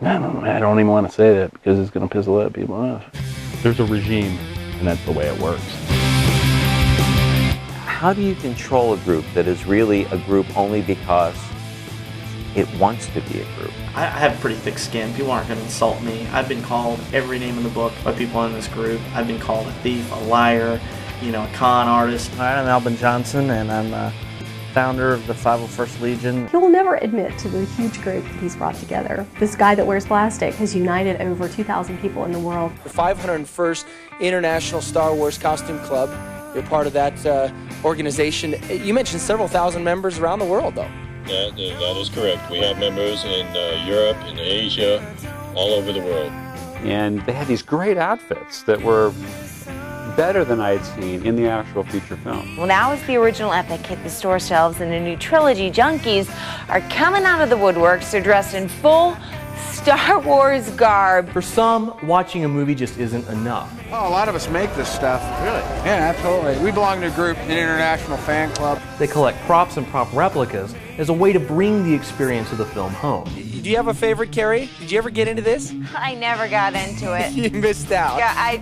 I don't even want to say that because it's going to piss a lot of people off. There's a regime, and that's the way it works. How do you control a group that is really a group only because it wants to be a group? I have pretty thick skin. People aren't going to insult me. I've been called every name in the book by people in this group. I've been called a thief, a liar, a con artist. Hi, I'm Alvin Johnson, and I'm founder of the 501st Legion. He will never admit to the huge group that he's brought together. This guy that wears plastic has united over 2,000 people in the world. The 501st International Star Wars Costume Club. You're part of that organization. You mentioned several thousand members around the world, though. That is correct. We have members in Europe, in Asia, all over the world. And they had these great outfits that were better than I had seen in the actual feature film. Well, now as the original epic hit the store shelves in a new trilogy, junkies are coming out of the woodworks. They're dressed in full Star Wars garb. For some, watching a movie just isn't enough. Oh, a lot of us make this stuff. Really? Yeah, absolutely. We belong to a group, an international fan club. They collect props and prop replicas as a way to bring the experience of the film home. Do you have a favorite, Carrie? Did you ever get into this? I never got into it. You missed out. Yeah, I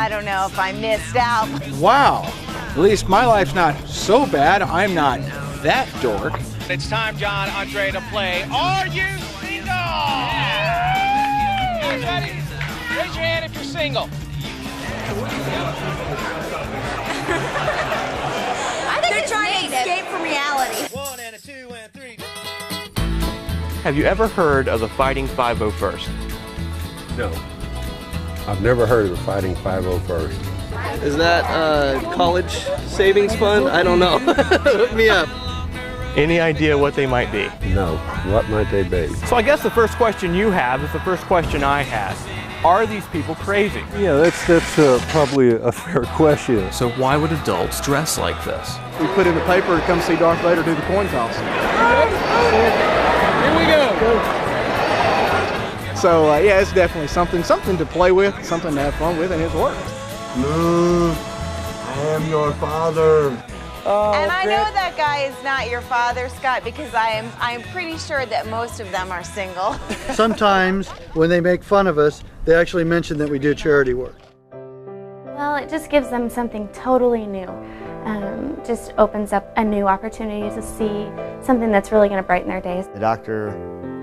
don't know if I missed out. Wow. At least my life's not so bad. I'm not that dork. It's time, John Andre, to play Are You Single? Guys ready? Raise your hand if you're single. I think they're trying to escape from reality. 1 and a 2 and 3. Have you ever heard of the Fighting 501st? No. I've never heard of the Fighting 501st. Is that college savings fund? I don't know. Hook me up. Any idea what they might be? No. What might they be? So I guess the first question you have is the first question I had. Are these people crazy? Yeah, that's probably a fair question. So why would adults dress like this? We put in the paper to come see Darth Vader do the coin toss. Here we go. So yeah, it's definitely something to play with, something to have fun with, and it's worked. Luke, I am your father. Oh, and I know that guy is not your father, Scott, because I am pretty sure that most of them are single. Sometimes when they make fun of us, they actually mention that we do charity work. Well, it just gives them something totally new. Just opens up a new opportunity to see something that's really going to brighten their days. The doctor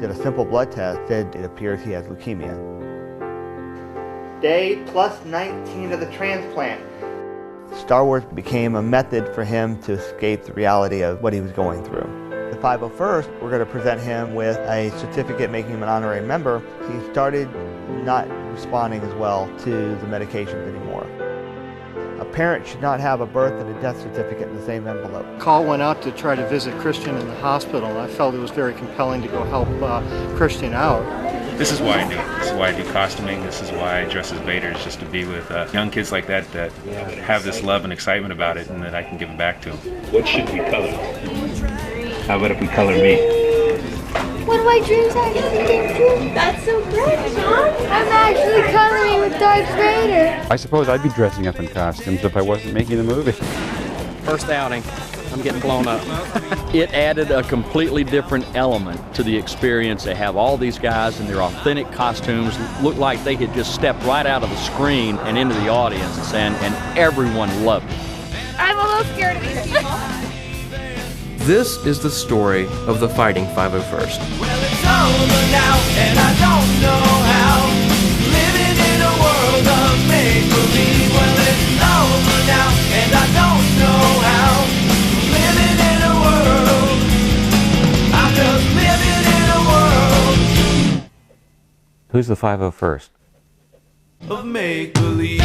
did a simple blood test, said it appears he has leukemia. Day plus 19 of the transplant. Star Wars became a method for him to escape the reality of what he was going through. The 501st, we're going to present him with a certificate making him an honorary member. He started not responding as well to the medications anymore. A parent should not have a birth and a death certificate in the same envelope. Call went out to try to visit Christian in the hospital, and I felt it was very compelling to go help Christian out. This is why I do it. This is why I do costuming. This is why I dress as Vader, is just to be with young kids like that have this love and excitement about it, and that I can give it back to them. What should we color? How about if we color me? One of my dreams actually came true. That's so great, Sean. I'm actually coloring with Darth Vader. I suppose I'd be dressing up in costumes if I wasn't making the movie. First outing, I'm getting blown up. It added a completely different element to the experience. They have all these guys in their authentic costumes, look like they had just stepped right out of the screen and into the audience, and everyone loved it. I'm a little scared of these people. This is the story of the Fighting 501st. Well, it's over now, and I don't know how. Living in a world of make-believe. Well, it's over now, and I don't know how. Living in a world. I'm just living in a world. Who's the 501st? Of make-believe.